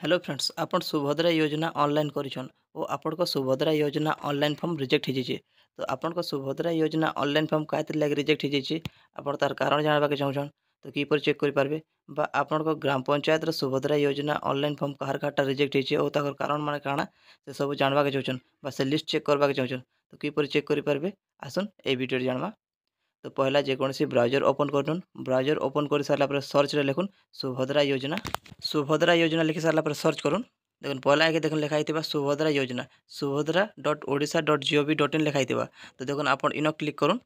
Hello friends आपण सुभद्रा योजना online करिछन ओ आपण सुभद्रा योजना ऑनलाइन फॉर्म रिजेक्ट हो तो आपण सुभद्रा योजना ऑनलाइन फॉर्म कातिर लाग रिजेक्ट हो आपण तार कारण जानबा के चाहछन तो किपर चेक कर पारबे बा आपण ग्राम पंचायत रो सुभद्रा योजना ऑनलाइन फॉर्म कहर काटा रिजेक्ट हो ताकर कारण माने काना से सब जानबा के चाहछन बा से लिस्ट चेक करबा के चाहछन तो किपर चेक कर पारबे आसन ए वीडियो जानबा। तो पहला जेकोसी ब्राउजर ओपन करन ब्राउजर ओपन कर सारा पर सर्च रे लिखुन सुभद्रा योजना लिखि सारा पर सर्च करुन देखुन पहला आगे देखुन लिखाई सुभद्रा योजना subhadra.odisha.gov.in लिखाई तो देखुन आप इन क्लिक करुन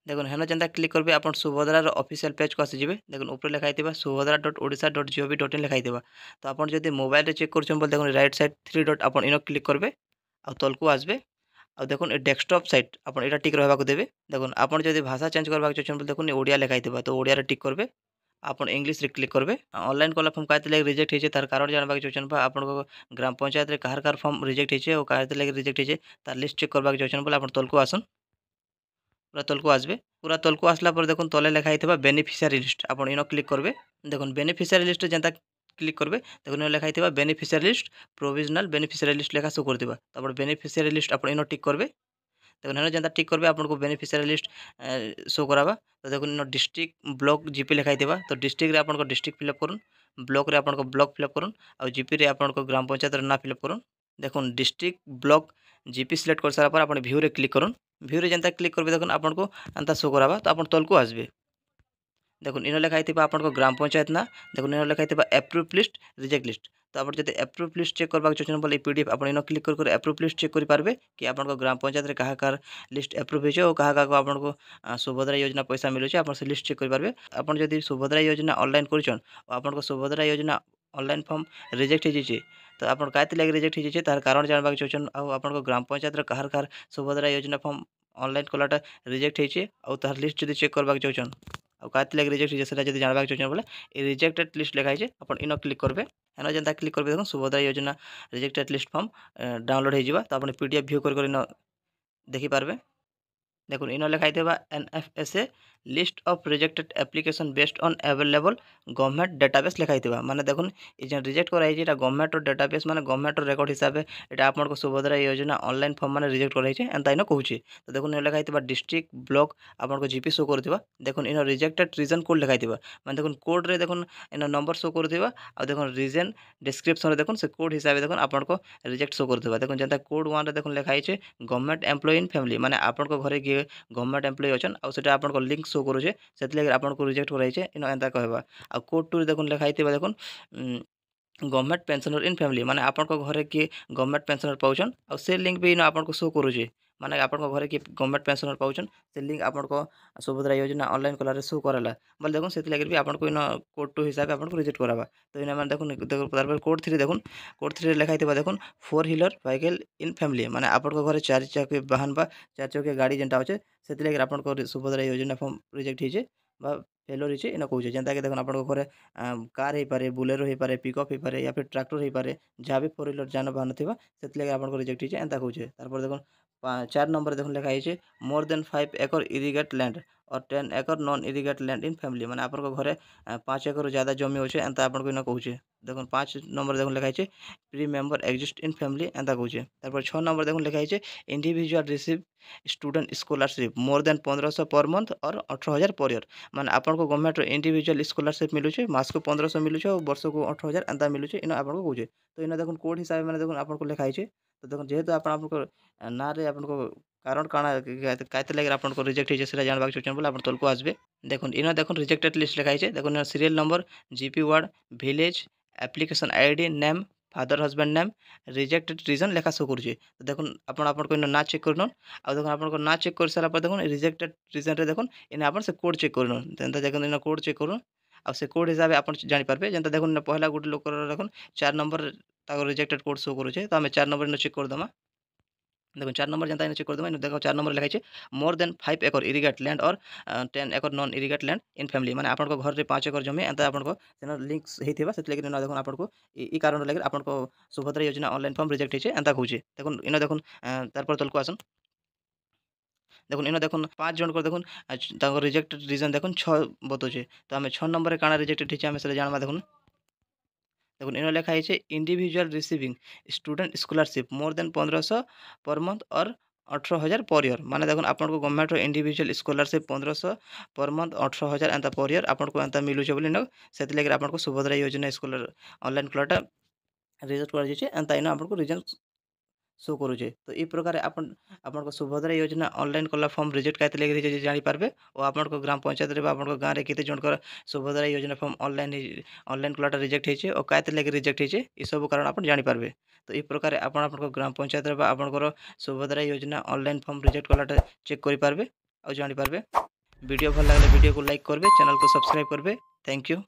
देखुन हेन जेनता क्लिक करबे आप सुभद्रार ऑफिशियल पेज को आसीजे देखुन ऊपर लिखाई subhadra.odisha.gov.in लिखाई तो आप जब मोबाइल रे चेक कर देखुन राइट साइड थ्री डॉट आप इन क्लिक करबे आ तलकू आसबे आ देखुन डेस्कटॉप साइट आप एटा टिक रहबाक देबे देखुन आप जब भाषा चेंज करबाक चाहछन देखुन ओडिया लिखाई तो ओडिया रे टिक करबे आपन इंग्लिश रे क्लिक करबे ऑनलाइन कला फॉर्म काते लाग रिजेक्ट होइछे तार कारण जानबाक चाहछन बा आपन को ग्राम पंचायत रे कहर फॉर्म रिजेक्ट होइछे ओ काते लाग रिजेक्ट होइछे तार लिस्ट चेक करबाक चाहछन बोले आपन तलको आसन पूरा तलको आसबे पूरा तलको आसला पर देखुन तले लिखा हितबा बेनिफिशियरी लिस्ट आपन इनो क्लिक करबे देखुन बेनिफिशियरी लिस्ट जेंता क्लिक करबे देखुन लिखा हितबा beneficiary list provisional beneficiary list लेखा शो करदिबा तापर बेनिफिशियरी लिस्ट आपन इनो टिक करबे देखो हेन जेनता टिक करबे आपन को बेनिफिशियरी लिस्ट शो कराबा तो देखो इन डिस्ट्रिक्ट ब्लॉक जीपी लिखाई देबा तो डिस्ट्रिक्ट रे आपन को डिस्ट्रिक्ट फिलअप करुन ब्लॉक रे आपन को ब्लॉक फिलअप करुन और जीपी रे आपन को ग्राम पंचायत रे ना फिलअप करुन देखुन डिस्ट्रिक्ट ब्लॉक जीपी सिलेक्ट कर सारा पर आपन व्यू रे क्लिक करुन व्यू रे जेनता क्लिक करबे देखुन आपन को अंता शो कराबा तो आपन तलको आसबे देखुन इन लिखाई आपन को ग्राम पंचायत ना देखुन इन लिखाई अप्रूव लिस्ट रिजेक्ट लिस्ट तो आप जब अप्रूव लिस्ट चेक करबा चाहछन बोले पीडीएफ आप इन क्लिक कर अप्रूव लिस्ट चेक कर पारबे कि आपन को ग्राम पंचायत रे कहा कार लिस्ट अप्रूव होइछे और कहा को आपन को सुभद्रा योजना पैसा मिलुछे आपन से लिस्ट चेक कर पारबे आपन जदि सुभद्रा योजना ऑनलाइन करिछन और आपन को सुभद्रा योजना ऑनलाइन फॉर्म रिजेक्ट हो जाइए तो आपन काते लाग रिजेक्ट हो जाइए तार कारण जानबा चाहछन और आपन को ग्राम पंचायत रे कहा सुभद्रा योजना फॉर्म ऑनलाइन कलाटा रिजेक्ट होइछे और तार लिस्ट जदि चेक करबा चाहछन और काते लाग रिजेक्ट होइछे सेटा जदि जानबा चाहछन बोले ए रिजेक्टेड लिस्ट लिखा है अपन इन क्लिक करबे हेन जेनता क्लिक करबे देखो सुभद्रा योजना रिजेक्टेड लिस्ट फॉर्म डाउनलोड हो जावा तो अपन पीडीएफ व्यू कर इन देखि पारबे देखो इन लिखाई NFSA list of rejected application based on available government database लिखाई माने देखुन ये रिजेक्ट कराई गवर्नमेंट डेटाबेस माने गवर्नमेंट रेकर्ड हिसाब से ये आपन को सुभद्रा योजना ऑनलाइन फॉर्म माने रिजेक्ट कराई एंता इन कहूँ तो देखुन इन लिखाई डिस्ट्रिक्ट ब्लॉक आपन को जीपी शो कर देखुन इन रिजेक्टेड रीजन कोड लिखाई माने देखुन कोड रे देखुन इन नंबर शो कर देखुन रीजन डिस्क्रिप्शन देखुन से कोड हिसाब से देखुन आपन को रिजेक्ट शो कर देखुन जनता कोड 1 रे देखुन लिखाई गवर्नमेंट एम्प्लॉय इन फैमिली माने आपन को घरे किए गवर्नमेंट एम्प्लॉय अच्छन आउ सेटा आपन को लिंक शो करूछे सेतले आपन को रिजेक्ट कराइछे इन एंता कहबा आ कोड 2 देखुन लिखाई देखुन गवर्नमेंट पेंशनर इन फैमिली माने आपन को घरे किए गवर्नमेंट पेंशनर पाउछन और से लिंक भी इन आपन को शो करूछे माने आपन को घरे किए गवर्नमेंट पेंशनर पाउछन से लिंक आपन को सुभद्रा योजना ऑनलाइन कला रे शो करला बोल देखुन सेतले भी आपन को इन कोड 2 हिसाब आपन को रिजेक्ट कराबा तो इन माने देखुन तार कोड 3 देखुन कोड 3 लिखाई देखुन 4 व्हीलर व्हीकल इन फैमिली माने आपन को घरे 4 चक्के वाहन बा 4 चक्के गाड़ी जेंटा होचे सेतले आपन को सुभद्रा योजना फॉर्म रिजेक्ट होइछे बा फेलोर होइछे इन कहूछे जेंता कि देखुन आपन को घरे कार हो पारे बुलेरो हो पारे पिकअप हो पारे या फिर ट्रैक्टर हो पारे जहाँ भी 4 व्हीलर जानवाहन थिबा सेतले आपन को रिजेक्ट होइछे एंता कहूछे तारपर देखुन 4 नंबर देखुन लिखा है मोर देन 5 एकड़ इरिगेट लैंड और 10 एकड़ non irrigate land in family माने आपन को घरे 5 एकड़ ज्यादा जमी होचे एंता आपन को इन कहूछे देखुन 5 नंबर देखुन लिखा है pre member exist in family एंता कहूछे तारपर 6 नंबर देखुन लिखा है individual receive student scholarship more than 1500 per month और 18000 पर ईयर माने आपन को गवर्नमेंट इंडिविजुअल स्कॉलरशिप मिलुछे मास को 1500 मिलुछे और वर्ष को 18000 एंता मिलुछे इन आपन को कहूछे तो इन देखुन कोड हिसाब माने देखुन आपन को लिखा है तो देखुन जेहेतु आपन को ना रे आपन को कारण काना काते लागे आपन को रिजेक्ट होइछे सेटा जानबाक चाहछन बोले आपन तलको आसबे देखुन इन देखुन रिजेक्टेड लिस्ट लिखा है देखुन serial number GP ward village application ID name father husband name rejected reason लेखा शो करूछे तो देखुन आपन आपन को ना चेक करन आ देखुन आपन को ना चेक कर सारा पर देखुन रिजेक्टेड रीजन रे देखुन इन आपन से कोड चेक करन जेंता देखुन इन कोड चेक करन आ से कोड हिसाब आपन जानि पारबे जेंता देखुन पहला गुड लोक देखुन 4 नंबर ताको रिजेक्टेड कोड शो करूछे तो हमें 4 नंबर न चेक कर दमा देखो 4 नंबर जनता चेक कर दमा देखो 4 नंबर लिखाई मोर देन 5 एकड़ इरिगेट लैंड और 10 एकड़ non irrigate land in family माने आपन को घर रे 5 एकड़ जमी एंता आपन को सेना लिंक्स हेथिबा सेत लेकिन देखो आपन को ई कारण लगे आपन को सुभद्रा योजना ऑनलाइन फॉर्म रिजेक्ट होइछे एंता कहूछे देखुन इन देखुन तारपर तलको आसन देखुन इन देखुन 5 जन को देखुन ताको रिजेक्टेड रीजन देखुन 6 बतोचे तो हमें 6 नंबर रे काना रिजेक्टेड होइछे हमें से जानबा देखुन देखो इन लिखा है individual receiving student scholarship more than 1500 per month और 18,000 पर ईयर माने देखो आपन को government individual scholarship 1500 per month 18,000 एंता per year आपन को एंता मिलुचे बोली न सेति लेकर आपन को सुभद्रा योजना स्कॉलर ऑनलाइन क्लाटा रिजल्ट कर जे एंता इन आपन को रिजल्ट शो करुचे तो ई प्रकार आपन सुभद्रा योजना ऑनलाइन कला फॉर्म रिजेक्ट कैते लेके जानी पारबे और आपन ग्राम पंचायत रे आपन गाँव रे केते जनकर सुभद्रा योजना फॉर्म ऑनलाइन कलाटा रिजेक्ट हेचे और कैते लेके रिजेक्ट हेचे ई सब कारण आपन जानी पारबे तो ई प्रकार आपन ग्राम पंचायत रे आपन सुभद्रा योजना ऑनलाइन फॉर्म रिजेक्ट कलाटा चेक करि पारबे और जानी पारबे वीडियो भल लागले वीडियो को लाइक करबे चैनल को सब्सक्राइब करबे थैंक यू।